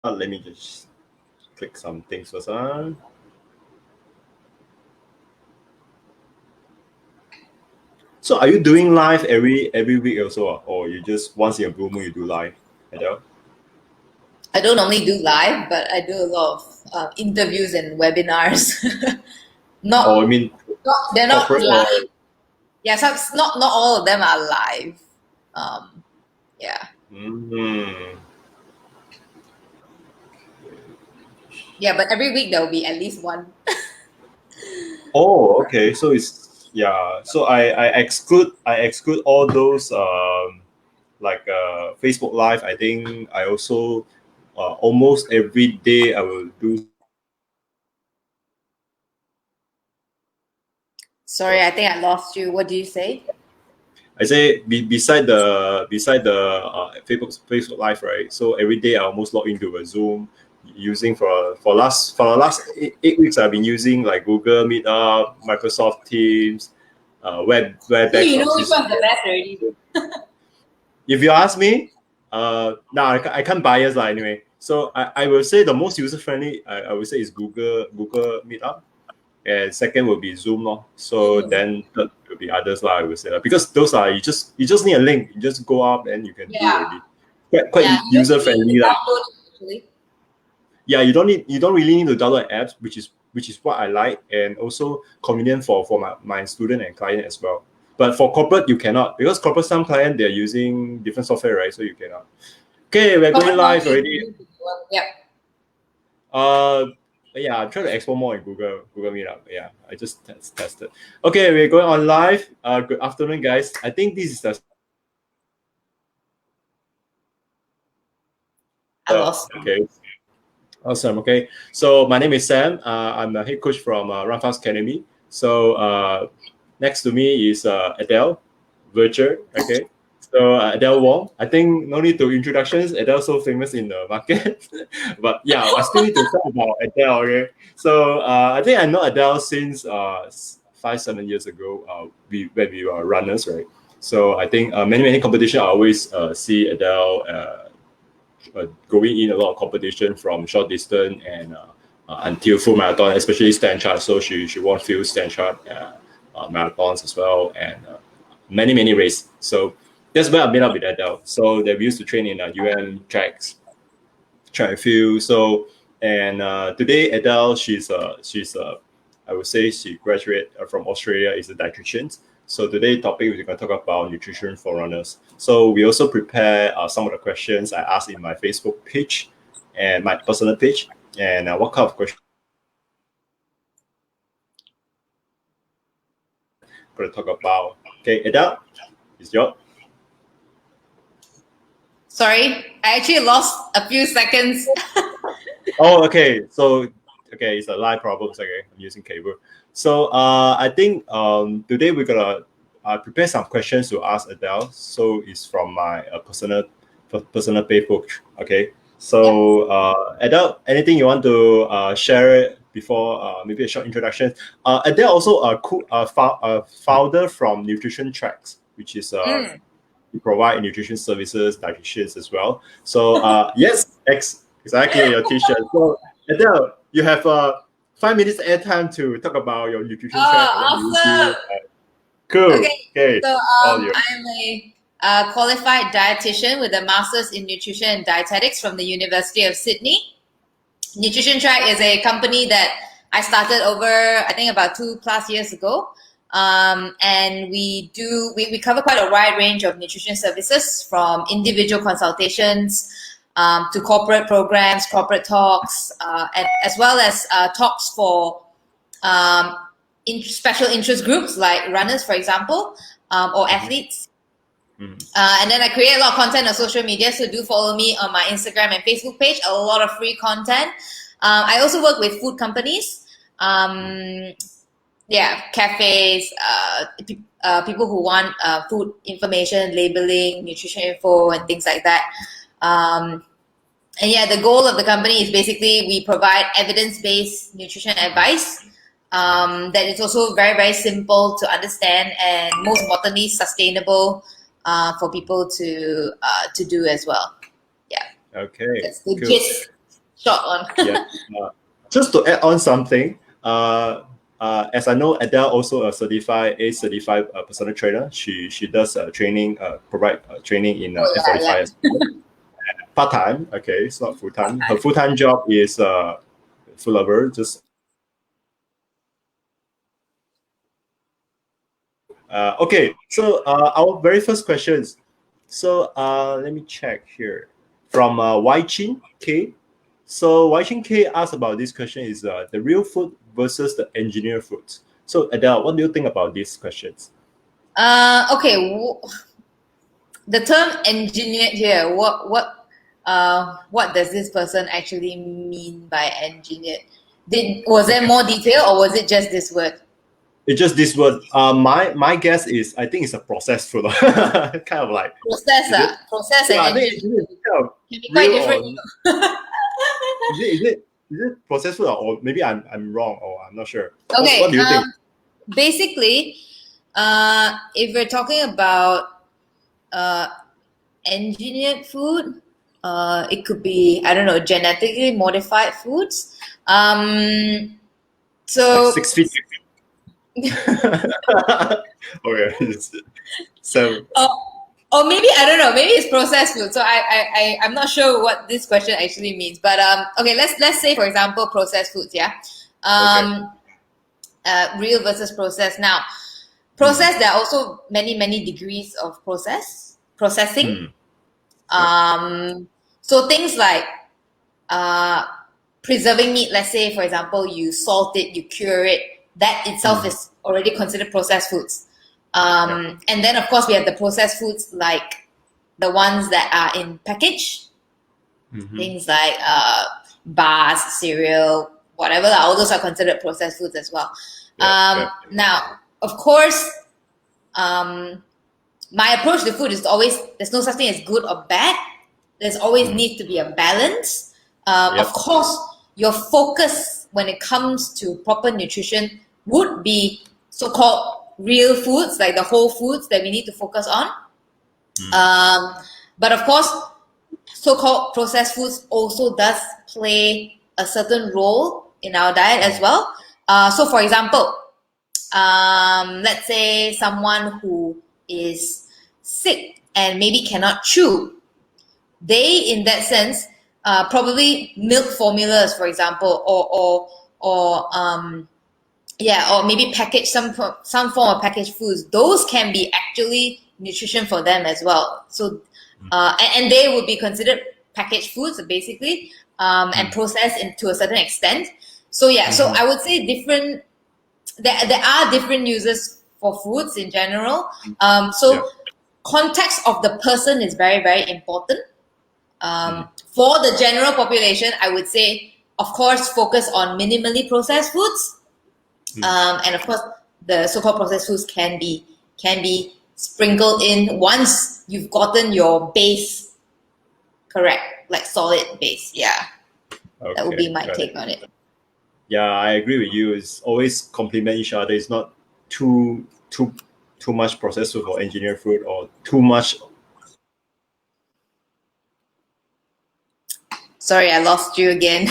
Let me just click some things first. So are you doing live every week also, or you just once in a blue moon you do live, Adele? I don't normally do live, but I do a lot of interviews and webinars. Or I not, mean they're not corporate or live. Yeah, so not all of them are live. Um, yeah, mm, yeah, but every week there will be at least one. oh, okay. So it's yeah. So I exclude all those like Facebook Live. I think I also almost every day I will do. Sorry, I think I lost you. What do you say? I say beside the Facebook Live, right? So every day I almost log into a Zoom using for the last 8 weeks I've been using like Google Meetup, Microsoft Teams, So WebEx you from know which one's the Cisco. best already. If you ask me, now I can't bias lah anyway. So I will say the most user friendly I would say is Google Meetup, and second will be Zoom lor. So Mm. then third will be others lah. I would say because those are you just need a link, you just go up and you can do Yeah, already. Quite yeah. You don't user need to friendly lah. download it actually. Yeah, you don't really need to download apps, which is what I like, and also convenient for my student and client as well. But for corporate you cannot because corporate some client they're using different software, right? So you cannot. Okay, we're going Corporate live normally is already. really good one. Yep. Uh, yeah, I'm trying to explore more in Google Meetup. Yeah, I just tested. Okay, we're going on live. Good afternoon, guys. I think this is the I lost you. okay. Awesome. Okay, so my name is Sam. I'm a head coach from Run Fast Academy. So next to me is Adele, virtual. Okay, so Adele Wong. I think no need to introductions. Adele so famous in the market, but yeah, I still need to talk about Adele. Okay, so I think I know Adele since 5-7 years ago. When we were runners, right? So I think many competition I always see Adele. Going in a lot of competition from short distance and until full marathon, especially stand chart. So she won few stand chart marathons as well and many races. So that's where I met up with Adele. So they used to train in UM track and field. So and today Adele she's I would say she graduated from Australia is a dietitian. So today topic we're going to talk about nutrition for runners. So we also prepare some of the questions I asked in my Facebook page and my personal page, and what kind of questions we're going to talk about. Okay, Adele, is your Sorry, I actually lost a few seconds. oh okay. So okay, it's a live problems. Okay, I'm using cable. So I think today we're gonna prepare some questions to ask Adele. So it's from my personal Facebook. Okay. Yep. So Adele, anything you want to share before maybe a short introduction? Adele also a founder from Nutrition Tracks, which is Mm. we provide nutrition services, dietitians as well. So yes, exactly your t-shirt. So Adele, you have 5 minutes airtime to talk about your nutrition track and what do you do. Awesome. Cool. Okay, Okay, so all yours. I'm a qualified dietitian with a master's in nutrition and dietetics from the University of Sydney. Nutrition Track is a company that I started over, I think, about 2+ years ago. And we cover quite a wide range of nutrition services from individual consultations to corporate programs, corporate talks, and as well as talks for um, special interest groups like runners, for example, or Mhm, athletes. mhm. And then I create a lot of content on social media, so do follow me on my Instagram and Facebook page. A lot of free content. I also work with food companies, yeah, cafes, people who want food information, labeling, nutrition info, and things like that. And yeah, the goal of the company is basically we provide evidence-based nutrition advice that is also very simple to understand and most importantly sustainable for people to do as well. Yeah, Okay, that's the cool. gist. short one. Yeah. Just to add on something, as I know, Adele also a certified personal trainer. She does training, provide training in Oh, yeah, F45 as well. Part time. Okay, it's not full time. Her full time job is full of her. Just okay. So our very first questions. So let me check here from Wai Chin K. So Wai Chin K asked about this question is the real food versus the engineered foods. So Adele, what do you think about these questions? Okay, the term engineered here, what does this person actually mean by engineered? Was there more detail, or was it just this word? It's just this word. My guess is I think it's a processed food, kind of like. Is it? Process Yeah, and I think engineered it's kind of can be quite real different. or is it processed food or maybe I'm wrong or I'm not sure. Okay, What do you think? basically, if we're talking about uh, engineered food, it could be, I don't know, genetically modified foods. Like So 6 feet. Okay. So or maybe I don't know. Maybe it's processed food. So I'm not sure what this question actually means. But okay, let's say for example processed foods. Yeah. okay. Um, real versus processed. Now, processed, there are also many degrees of processing. Hmm. Yeah. So things like uh, preserving meat. Let's say for example you salt it, you cure it. That itself is already considered processed foods. Yeah. And then, of course, we have the processed foods like the ones that are in package, things like bars, cereal, whatever. All those are considered processed foods as well. Yeah. Yeah. Now, of course, my approach to food is always there's no such thing as good or bad. There's always needs to be a balance. Of Yep. course, your focus when it comes to proper nutrition would be so-called real foods, like the whole foods that we need to focus on. But of course, so-called processed foods also does play a certain role in our diet as well. So, for example, let's say someone who is sick and maybe cannot chew, they in that sense probably milk formulas, for example, or maybe package some form of packaged foods. Those can be actually nutrition for them as well. So and they would be considered packaged foods basically, and processed to a certain extent. So yeah, so I would say different. There are different uses for foods in general. So Yeah. context of the person is very important. For the general population, I would say, of course, focus on minimally processed foods, and of course, the so-called processed foods can be sprinkled in once you've gotten your base correct, like solid base. Yeah, that would be Okay. my Got take it. on it. Yeah, I agree with you. It's always complement each other. It's not too much processed food or engineered food or too much. Sorry, I lost you again.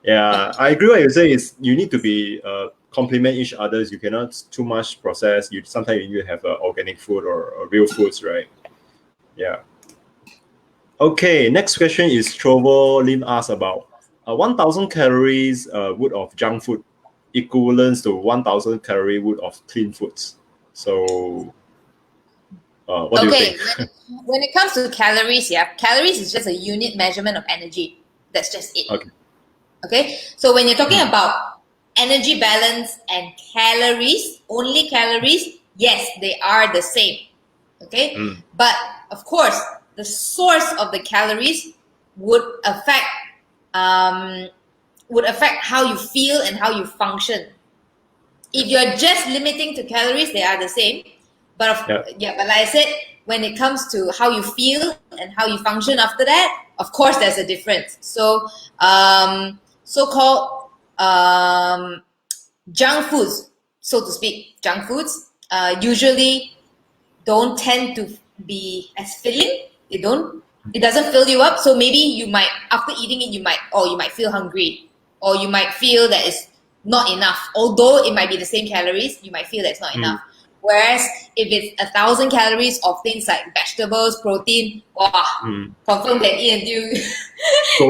Yeah, I agree. What you say is you need to be complement each others. You cannot too much process. You sometimes you need to have organic food or real foods, right? Yeah. Okay. Next question is Trovo Lim asked about 1,000 calories wood of junk food equivalents to 1,000 calorie wood of clean foods. So, what do you Okay, think? when it comes to calories, yeah, calories is just a unit measurement of energy. That's just it. Okay. Okay, so when you're talking about energy balance and calories, only calories, yes, they are the same. Okay, but of course, the source of the calories would affect um, how you feel and how you function. If you're just limiting to calories, they are the same. Yeah. But like I said, when it comes to how you feel and how you function after that, of course, there's a difference. So, so-called junk foods, so to speak, junk foods usually don't tend to be as filling. They don't it doesn't fill you up. So maybe you might, after eating it, you might feel hungry, or you might feel that it's not enough. Although it might be the same calories, you might feel that it's not enough. Whereas if it's 1,000 calories of things like vegetables, protein, wow, confirm that eat until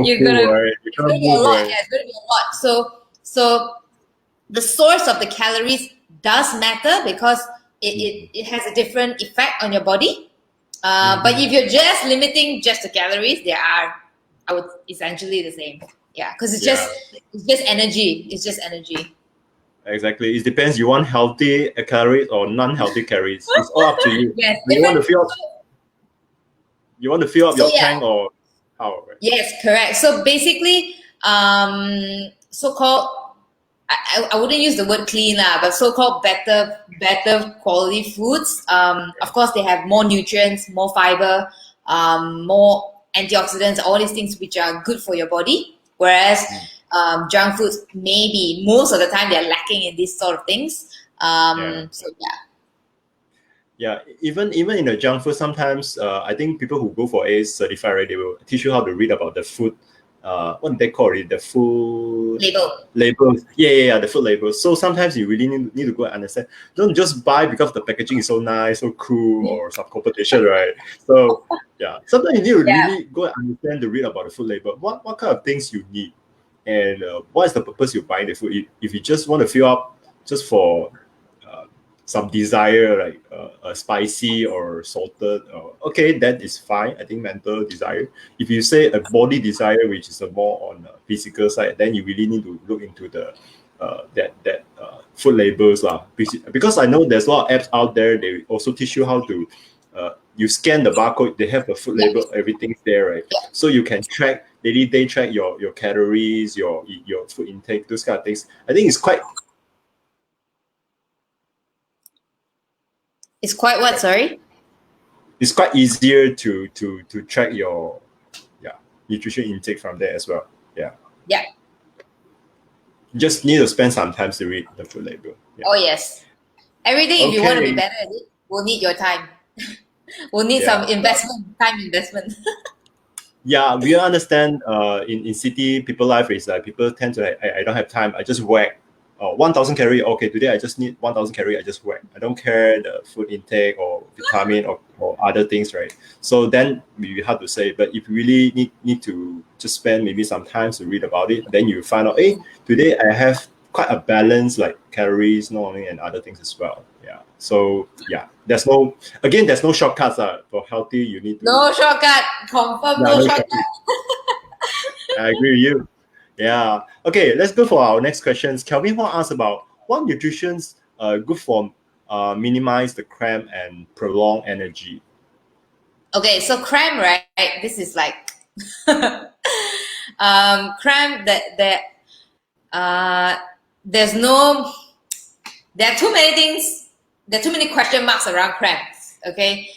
you're gonna, right? You it's can't gonna be a move, lot. right? Yeah, it's gonna be a lot. So the source of the calories does matter because it has a different effect on your body. But if you're just limiting just the calories, I would essentially the same. Yeah, because it's just energy. It's just energy. Exactly. It depends. You want healthy calories or non-healthy calories. It's all up to you. Yes, You want to fill up So your yeah, tank or how? Right? yes, correct. So basically, so-called, I wouldn't use the word clean but so-called better quality foods. Of course, they have more nutrients, more fiber, more antioxidants, all these things which are good for your body. Whereas junk foods, maybe most of the time they're lacking in these sort of things. So yeah. Yeah, even in the junk food, sometimes I think people who go for A certified, right, they will teach you how to read about the food. What they call it, the food labels. Yeah, the food labels. So sometimes you really need to go and understand. Don't just buy because the packaging is so nice, so cool, or some competition, right? So yeah, sometimes you need to really go and understand to read about the food label. What kind of things you need, and what is the purpose you buying the food? If you just want to fill up just for some desire like spicy or salted, okay, that is fine. I think mental desire. If you say a body desire, which is a more on the physical side, then you really need to look into the that food labels lah. Because I know there's a lot of apps out there. They also teach you how to you scan the barcode. They have the food label. Everything's there, right? So you can track day track your calories, your food intake, those kind of things. I think it's quite. It's quite what? Sorry. It's quite easier to track your nutrition intake from there as well. Yeah. You just need to spend some time to read the food label. Oh yes. Everything, if you want to be better at it, will need your time. We'll need some time investment. Yeah, we understand. In city, people life is like people tend to I don't have time. I just whack 1,000 calorie. Okay, today I just need 1,000 calorie. I just whack. I don't care the food intake or vitamin or other things, right? So then we hard to say. But if you really need to just spend maybe some time to read about it, then you find out, hey, today I have quite a balance like calories, not only and other things as well. Yeah. So yeah, there's no shortcuts. For healthy, you need to no shortcut. Confirm no shortcut. I agree with you. Yeah. Okay, let's go for our next questions. Kelvin Huang asked about what nutrition's good for minimize the cramp and prolong energy. Okay, so cramp, right? This is like cramp that there's no, there are too many things, there are too many question marks around cramps. Okay.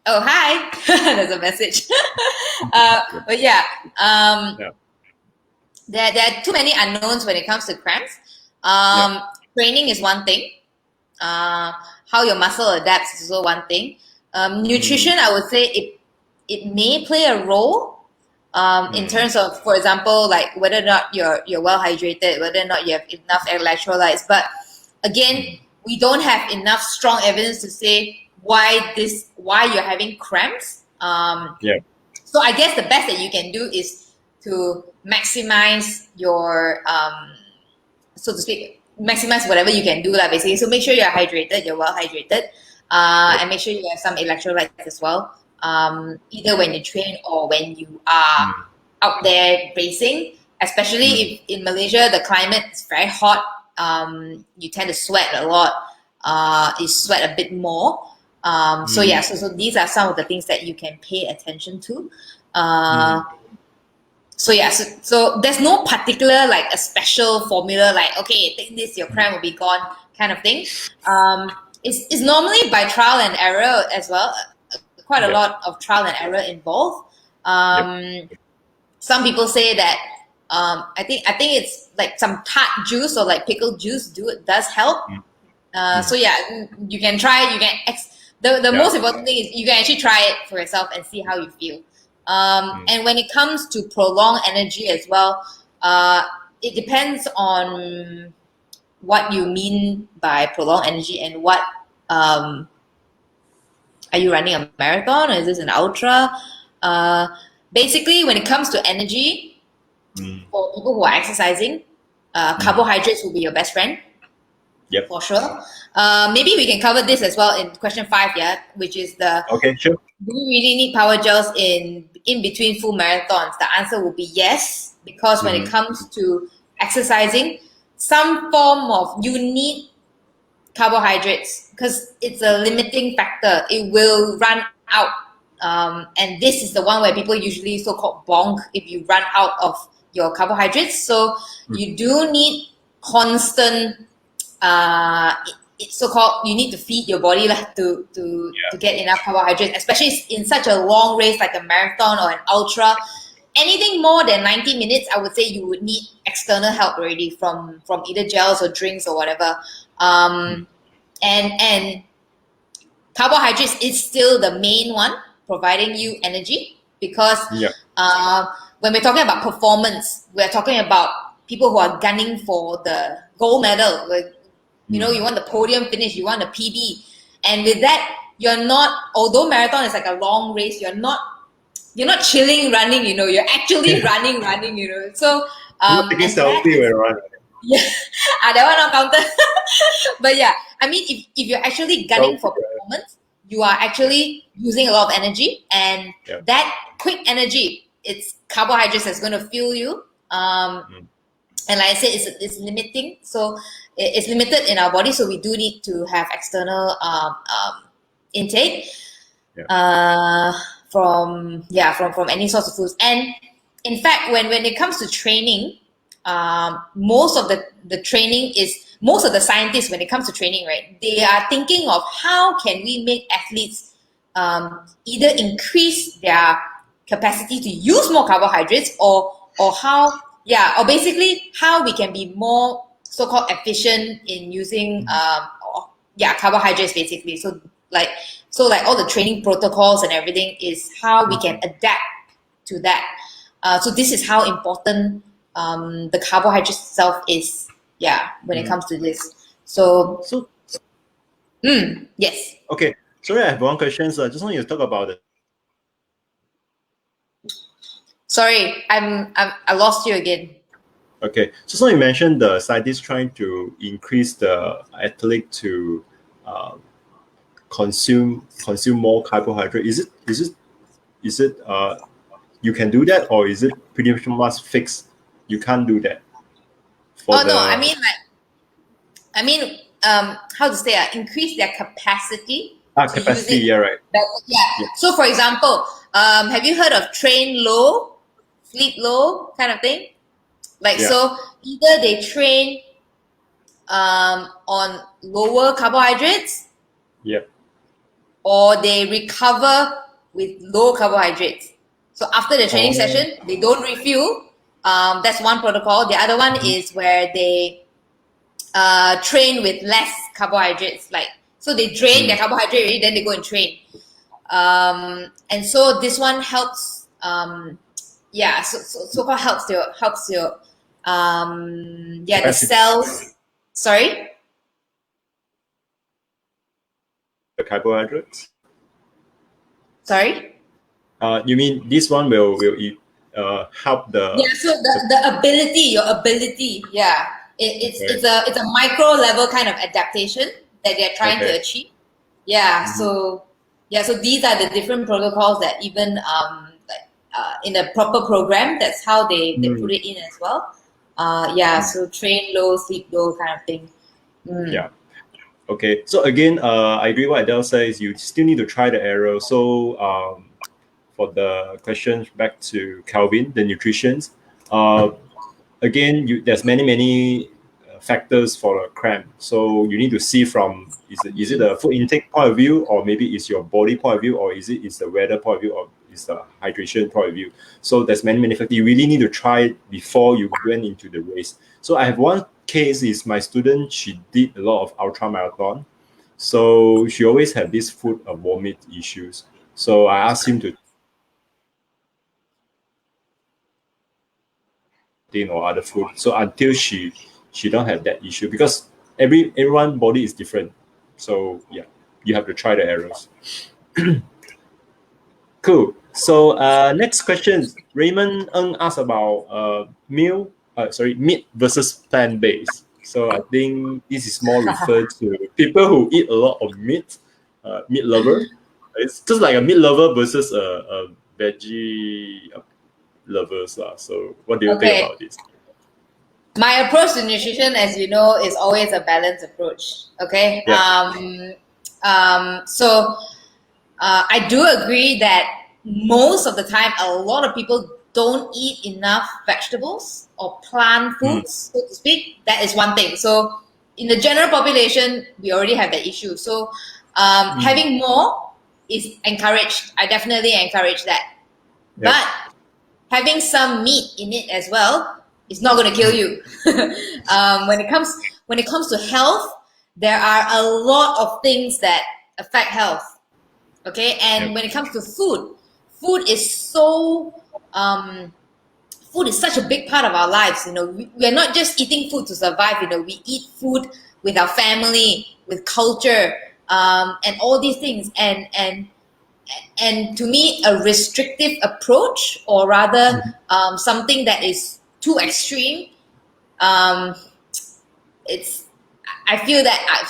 Oh hi, there's a message. But yeah, there are too many unknowns when it comes to cramps. Training is one thing. How your muscle adapts is also one thing. Nutrition, I would say it may play a role in terms of, for example, like whether or not you're well hydrated, whether or not you have enough electrolytes. But again, we don't have enough strong evidence to say why you're having cramps. So I guess the best that you can do is to maximize your so to speak, maximize whatever you can do basically. So make sure you're hydrated, you're well hydrated, and make sure you have some electrolytes as well. Either when you train or when you are out there racing, especially if in Malaysia the climate is very hot, you tend to sweat a lot. You sweat a bit more. So these are some of the things that you can pay attention to. So there's no particular like a special formula like, okay, take this, your cramp will be gone kind of thing. It's normally by trial and error as well. Quite a lot of trial and error involved. Some people say that I think it's like some tart juice or like pickle juice does help. So yeah, you can try. the most important thing is you can actually try it for yourself and see how you feel. And when it comes to prolonged energy as well, it depends on what you mean by prolonged energy and what are you running a marathon or is this an ultra? Basically, when it comes to energy, for people who are exercising, carbohydrates will be your best friend. Yep. For sure. Maybe we can cover this as well in question 5, yeah, which is the Okay, sure. do we really need power gels in between full marathons? The answer will be yes, because when it comes to exercising, some form of you need carbohydrates because it's a limiting factor. It will run out. And this is the one where people usually so-called bonk if you run out of your carbohydrates. So you do need constant it's so-called you need to feed your body to get enough carbohydrates, especially in such a long race like a marathon or an ultra. Anything more than 90 minutes, I would say you would need external help already from either gels or drinks or whatever. And carbohydrates is still the main one providing you energy because when we're talking about performance, we're talking about people who are gunning for the gold medal. You know, you want the podium finish, you want a PB. And with that, you're not, although marathon is like a long race, you're not chilling running, you know, you're actually running, you know. So taking selfie when running. Yeah, that one not counted. But yeah, I mean, if you're actually gunning for performance, you are actually using a lot of energy, and that quick energy, it's carbohydrates that's going to fuel you. And like I said, it's limiting, so it's limited in our body, so we do need to have external intake from any sorts of foods. And in fact, when it comes to training, most of the scientists, when it comes to training, right, they are thinking of how can we make athletes either increase their capacity to use more carbohydrates or basically how we can be more so-called efficient in using carbohydrates basically. So like all the training protocols and everything is how we can adapt to that. So this is how important the carbohydrate itself is, when it comes to this. So yes. Okay, sorry, I have one question. So I just want you to talk about it. Sorry, I lost you again. Okay, so you mentioned the scientists trying to increase the athlete to consume more carbohydrate. Is it you can do that, or is it pretty much fixed? You can't do that. How to say? Increase their capacity. Capacity, yeah, right. Yeah. So, for example, have you heard of train low, sleep low kind of thing? So either they train on lower carbohydrates, or they recover with low carbohydrates. So after the training session, they don't refuel. That's one protocol. The other one is where they train with less carbohydrates. So they drain their carbohydrate already, then they go and train. And so this one helps. So-called helps your the cells. Sorry. The carbohydrates. Sorry. You mean this one will help the? Yeah. So the ability, your ability. Yeah. It's a micro level kind of adaptation that they're trying to achieve. Yeah. So these are the different protocols that even in a proper program, that's how they put it in as well. So train low, sleep low kind of thing. Yeah. Okay. So again, I agree what Adele says. You still need to try the error. So for the question back to Calvin, the nutrition. Again, there's many factors for a cramp. So you need to see from is it a food intake point of view, or maybe it's your body point of view, or is the weather point of view, or is the hydration point of view. So there's many factors. You really need to try it before you went into the race. So I have one case is my student. She did a lot of ultra marathon. So she always had this food vomit issues. So I asked him to or other food. So until she don't have that issue, because everyone body is different. So yeah, you have to try the errors. Cool. So next question, Raymond Ng asked about meat versus plant-based. So I think this is more referred to people who eat a lot of meat, meat lover. It's just like a meat lover versus a veggie lovers. So what do you think about this? My approach to nutrition, as you know, is always a balanced approach. Okay. Yeah. So I do agree that most of the time, a lot of people don't eat enough vegetables or plant foods, so to speak. That is one thing. So in the general population, we already have that issue. So having more is encouraged. I definitely encourage that. Yeah. But having some meat in it as well is not going to kill you. When it comes to health, there are a lot of things that affect health. Okay, and when it comes to food is so food is such a big part of our lives. We're not just eating food to survive. We eat food with our family, with culture, and all these things. And to me, a restrictive approach, or rather something that is too extreme, it's I feel that I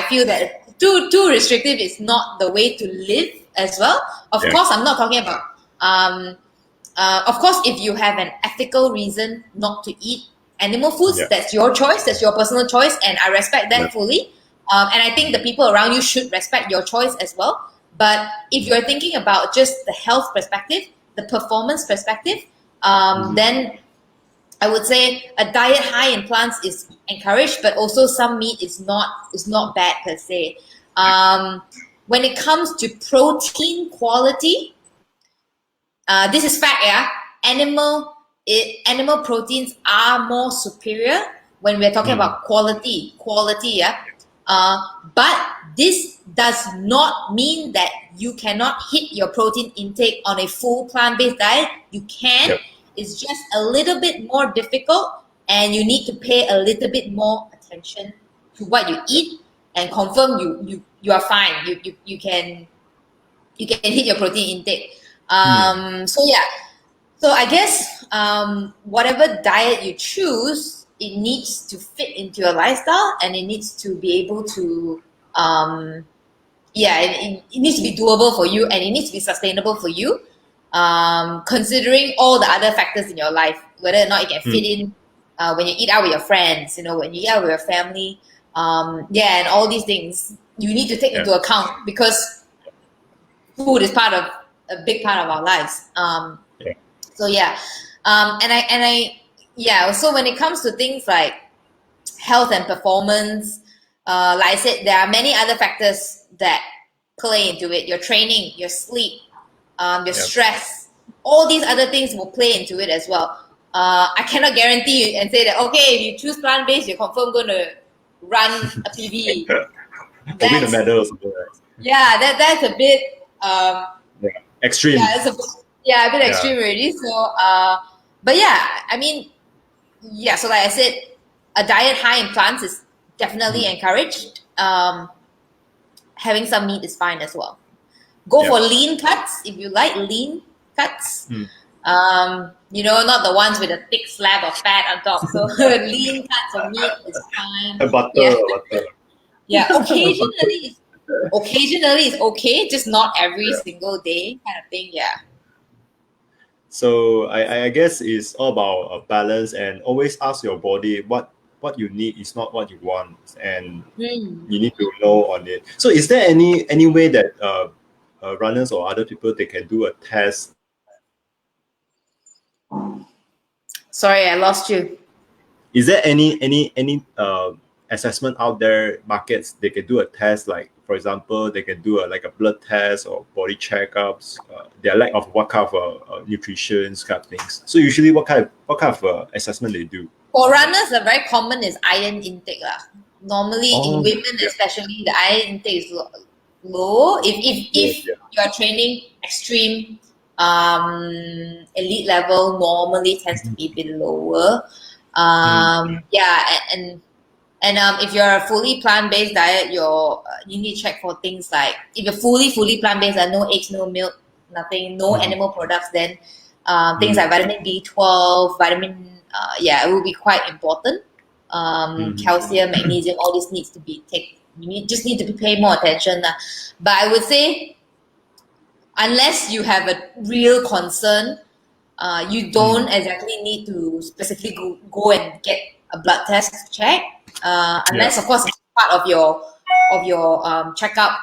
feel that too restrictive is not the way to live as well. Of course, I'm not talking about of course, if you have an ethical reason not to eat animal foods, that's your choice, that's your personal choice, and I respect that fully. And I think the people around you should respect your choice as well. But if you're thinking about just the health perspective, the performance perspective, then I would say a diet high in plants is encouraged, but also some meat is not bad per se. When it comes to protein quality, this is fact, yeah. Animal proteins are more superior when we're talking about quality, yeah. But this does not mean that you cannot hit your protein intake on a full plant-based diet. You can. It's just a little bit more difficult, and you need to pay a little bit more attention to what you eat and confirm you are fine. You can hit your protein intake. So I guess whatever diet you choose, it needs to fit into your lifestyle, and it needs to be able to it needs to be doable for you, and it needs to be sustainable for you, considering all the other factors in your life, whether or not it can fit in when you eat out with your friends, when you eat out with your family, and all these things you need to take into account, because food is a big part of our lives. So so when it comes to things like health and performance, like I said, there are many other factors that play into it. Your training, your sleep, your stress, all these other things will play into it as well. I cannot guarantee you and say that, okay, if you choose plant-based, you're confirm going to run a PB. Win a medal or something, right? Yeah, that's a bit extreme. Yeah, it's a bit extreme already. So, but yeah, I mean, so like I said, a diet high in plants is definitely encouraged. Having some meat is fine as well. Go for lean cuts if you like lean cuts. Not the ones with a thick slab of fat on top. So lean cuts of meat is fine. Butter. Yeah, occasionally it's okay, just not every single day kind of thing. Yeah. So I guess it's all about a balance, and always ask your body what you need is not what you want, and you need to know on it. So is there any way that runners or other people, they can do a test? Sorry, I lost you. Is there any assessment out there, markets, they can do a test, like for example they can do a blood test or body checkups, their lack of what kind of nutrition kind of things? So usually what kind of assessment they do? For runners, the very common is iron intake lah. Normally in Oh, women, yeah. especially, the iron intake is low. Yeah, If yeah. you are training extreme elite level, normally tends to be a bit lower. Mm, Yeah, and if you're a fully plant-based diet, you need to check for things like if you're fully plant-based, no eggs, no milk, nothing, no mm, animal products, then things mm, like vitamin B12, yeah, it will be quite important. mm, Calcium, magnesium, all this needs to be take. Just need to pay more attention. But I would say unless you have a real concern, you don't mm. exactly need to specifically go and get a blood test check, Yeah. unless of course it's part of your checkup.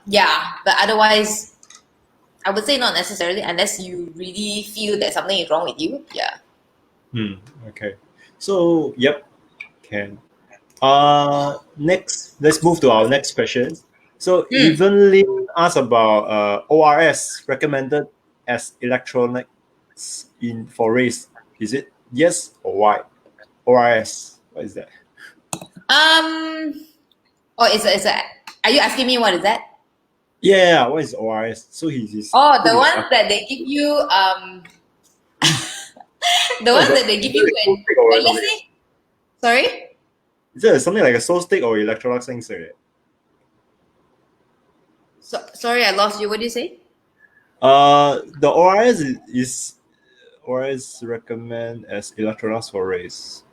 Yeah, but otherwise, I would say not necessarily unless you really feel that something is wrong with you. Yeah. Mm, okay. So, yep, can. Next, let's move to our next question. So, Mm. Evelyn asked about ORS recommended as electronics in for race. Is it yes or why? ORS, what is that? Um. Oh, is a. Are you asking me what is that? Yeah, what is ORS? So he's Oh, the put it ones up. that they give you. The What is ones that? that they Is give it you a soul stick or when let's something? say. Sorry. Is it something like a soul stick or electrolyte sensor? Sorry, I lost you. What did you say? The ORS is ORS recommend as electrolytes for race.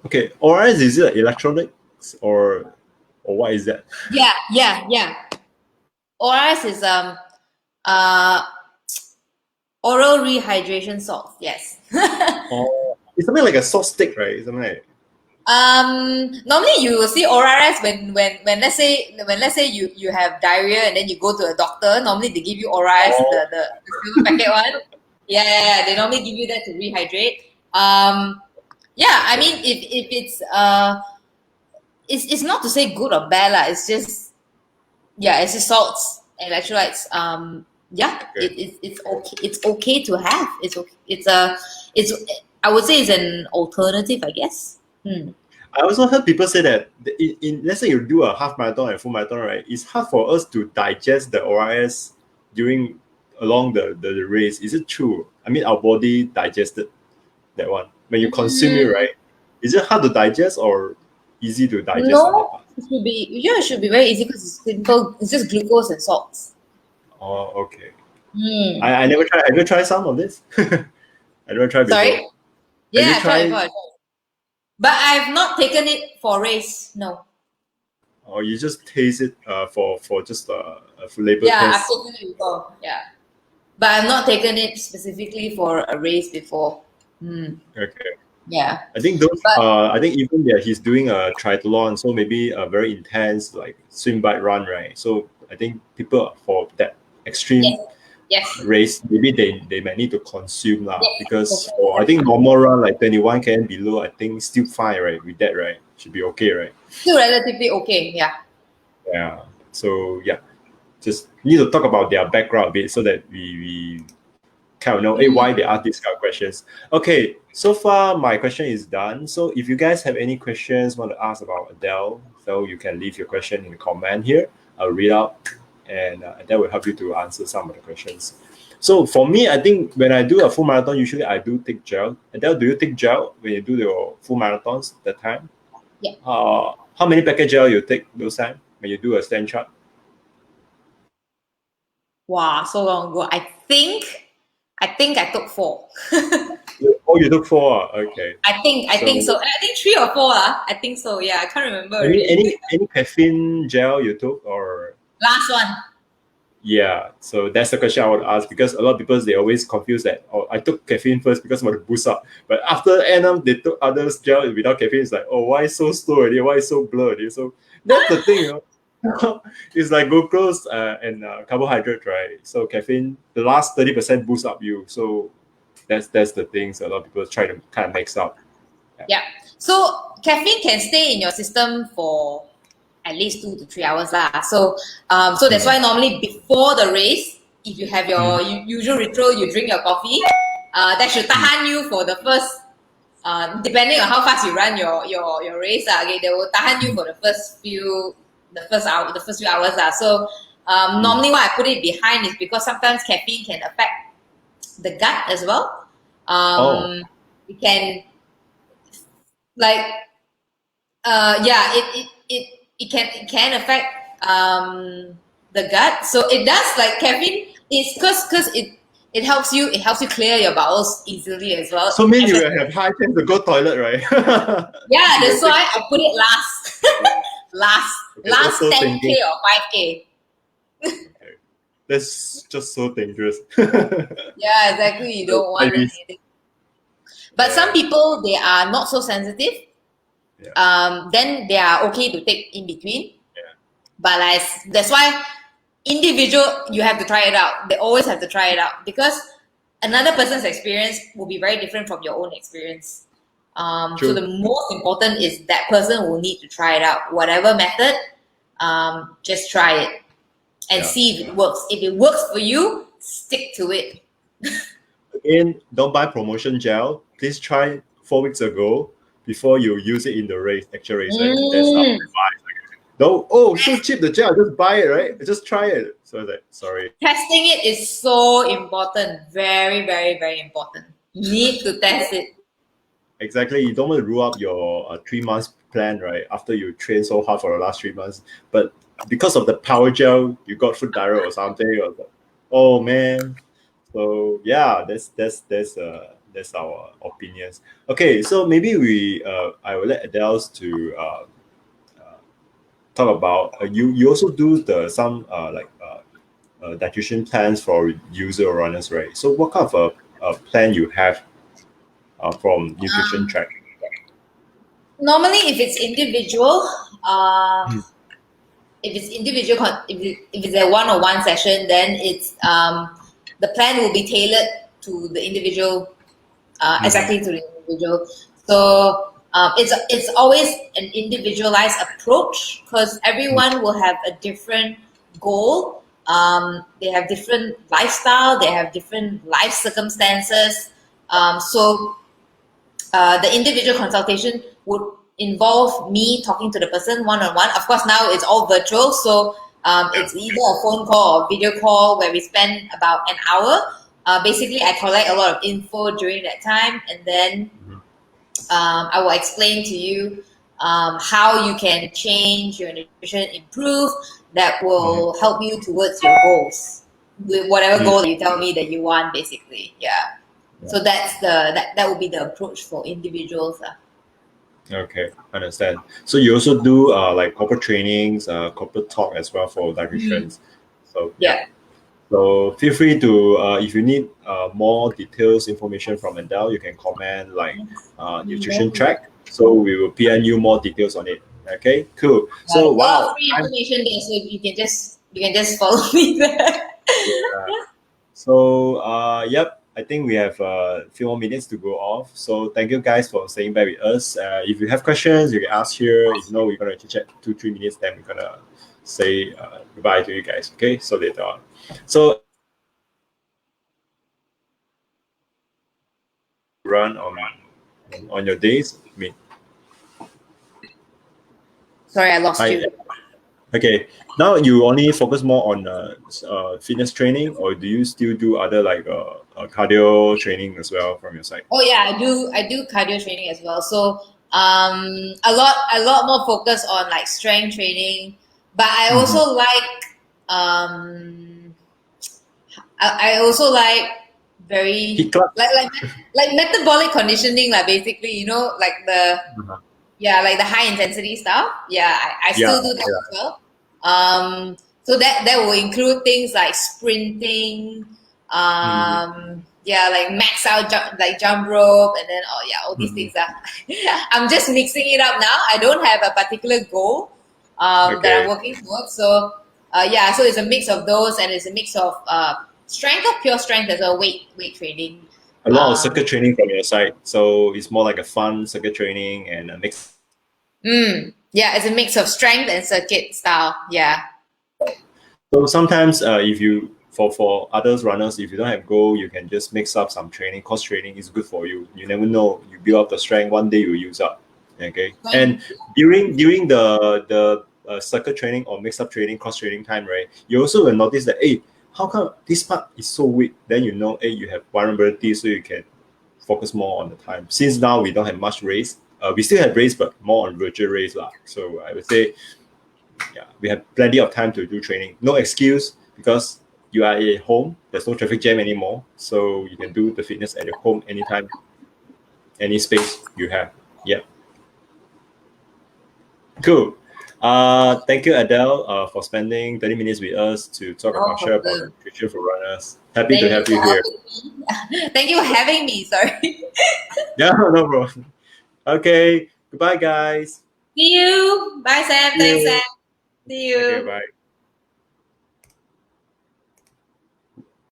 Okay, ORS is it electronics or what is that? Yeah. ORS is uh oral rehydration salts. Yes. Oh, it's something like a soft stick, right? Something like Normally you will see ORS when let's say you have diarrhea and then you go to a doctor. Normally they give you ORS, oh, the silver packet one. Yeah. They normally give you that to rehydrate. Yeah. I mean, if it's not to say good or bad lah. It's just yeah, it's just salts and electrolytes. Yeah, okay. it's okay. It's okay to have. It's okay. It's I would say it's an alternative, I guess. Hmm. I also heard people say that let's say you do a half marathon and full marathon, right? It's hard for us to digest the ORS during along the race. Is it true? I mean, our body digested that one when you consume it, Mm, right? Is it hard to digest or easy to digest on that no, part? it should be very easy because it's simple. It's just glucose and salts. Oh, okay. Hmm. I never tried. Have you tried some of this? I never tried before. Sorry. Have you Yeah, I tried tried, before. But I've not taken it for race. No. or you just taste it for just a flavor Yeah, I've test? taken it before. Yeah, but I've not taken it specifically for a race before. Hmm. Okay. Yeah, I think those. but I think even that he's doing a triathlon, so maybe a very intense like swim, bike, run, right? So I think people for that yes, extreme yes, race, maybe they might need to consume lah. yes, for Because sure. for I think normal run like 21 km below, I think still fine, right? With that, right? Should be okay, right? Still relatively okay. Yeah. Yeah. So yeah, just need to talk about their background a bit so that we kind of know why they ask these kind of questions. Okay, so far my question is done. So if you guys have any questions want to ask about Adele, so you can leave your question in the comment here. I'll read out, and that will help you to answer some of the questions. So for me, I think when I do a full marathon, usually I do take gel. Adele, do you take gel when you do your full marathons that time? Yeah. How many packet gel you take those time when you do a stand chart? Wow, so long ago. I think I took four. Oh, you took four. Okay. I think So so. I think three or four. I think so. Yeah, I can't remember any already. any caffeine gel you took or Last one. yeah, so that's the question I would ask because a lot of people they always confuse that oh I took caffeine first because I want to boost up, but after NM they took others gel without caffeine. It's like oh why so slow already? Why so blurred? So that's the thing, you know. It's like glucose and carbohydrate, right? So caffeine the last 30% boost up you. So that's the thing. So a lot of people try to kind of mix up. Yeah. So caffeine can stay in your system for at least 2 to 3 hours lah. So that's why normally before the race, if you have your usual ritual, you drink your coffee. That should tahan you for the first depending on how fast you run your race, okay, they will tahan you for the first few hours. So normally why I put it behind is because sometimes caffeine can affect the gut as well. It can like it can affect the gut. So it does, like caffeine is because it helps you clear your bowels easily as well. So mean you will have high chance to go toilet, right? Yeah, that's why I put it last. last so 10K or 5K. Okay. That's just so dangerous. Yeah, exactly. You don't want anything. But some people, they are not so sensitive. Then they are okay to take in between. But that's why individual, you have to try it out. They always have to try it out because another person's experience will be very different from your own experience. So the most important is that person will need to try it out. Whatever method, just try it and see if it works. If it works for you, stick to it. Again, don't buy promotion gel. Please try 4 weeks ago before you use it in the actual race. Right? That's our advice. No, so cheap the gel, just buy it, right? Just try it. So I was like, sorry. Testing it is so important. Very, very, very important. You need to test it. Exactly. You don't want to rule up your 3 months plan, right? After you train so hard for the last 3 months. But because of the power gel, you got food diarrhea or something. Or like, oh man. So yeah, that's our opinions. Okay, so maybe I will let Adele to talk about you also do some dietitian plans for user runners, right? So what kind of a plan you have from nutrition track? Normally, if it's individual, if it's a one-on-one session, then it's the plan will be tailored to the individual, exactly to the individual. So it's always an individualized approach because everyone will have a different goal. They have different lifestyle. They have different life circumstances. So the individual consultation would involve me talking to the person one-on-one. Of course, now it's all virtual, so it's either a phone call or video call where we spend about an hour. Basically, I collect a lot of info during that time, and then I will explain to you how you can change your nutrition, improve, that will help you towards your goals, with whatever goal you tell me that you want, basically. Yeah. So that's that would be the approach for individuals. Okay, understand. So you also do like corporate trainings, corporate talk as well for dietitians. So Yeah. So feel free to if you need more details information from Adele, you can comment like nutrition track. So we will PM you more details on it. Okay, cool. So wow, free information there, so you can just follow me there. So yep, I think we have a few more minutes to go off. So thank you guys for staying back with us. If you have questions, you can ask here. If no, we're gonna chat 2-3 minutes. Then we're gonna say goodbye to you guys. Okay, so later on. So run on your days. I mean, Sorry, I lost you. Okay, now you only focus more on fitness training, or do you still do other like cardio training as well from your side? Oh yeah, I do cardio training as well. So a lot more focus on like strength training, but I also I also like very like metabolic conditioning, like basically, you know, like the like the high intensity stuff. Yeah, I still do that as well. So that will include things like sprinting, like max out jump rope, and then all these things. I'm just mixing it up now. I don't have a particular goal that I'm working towards. So so it's a mix of those, and it's a mix of strength, of pure strength, as well, weight training. A lot of circuit training from your side, so it's more like a fun circuit training and a mix. Yeah, it's a mix of strength and circuit style. Yeah. So sometimes if you for others runners, if you don't have goal, you can just mix up some training. Cross training is good for you. You never know. You build up the strength, one day you use up. Okay. And during the circuit training or mix up training, cross training time, right? You also will notice that, hey, how come this part is so weak? Then you know, hey, you have vulnerability, so you can focus more on the time. Since now we don't have much race, we still have race, but more on virtual race lah. So I would say, yeah, we have plenty of time to do training. No excuse, because you are at home. There's no traffic jam anymore, so you can do the fitness at your home anytime, any space you have. Yeah. Cool. Thank you, Adele, for spending 30 minutes with us to talk about share about nutrition for runners. Happy to have you here. Thank you for having me. Sorry. Yeah, no problem. Okay. Goodbye, guys. See you. Bye, Sam. Thanks, Sam. See you. Okay, bye.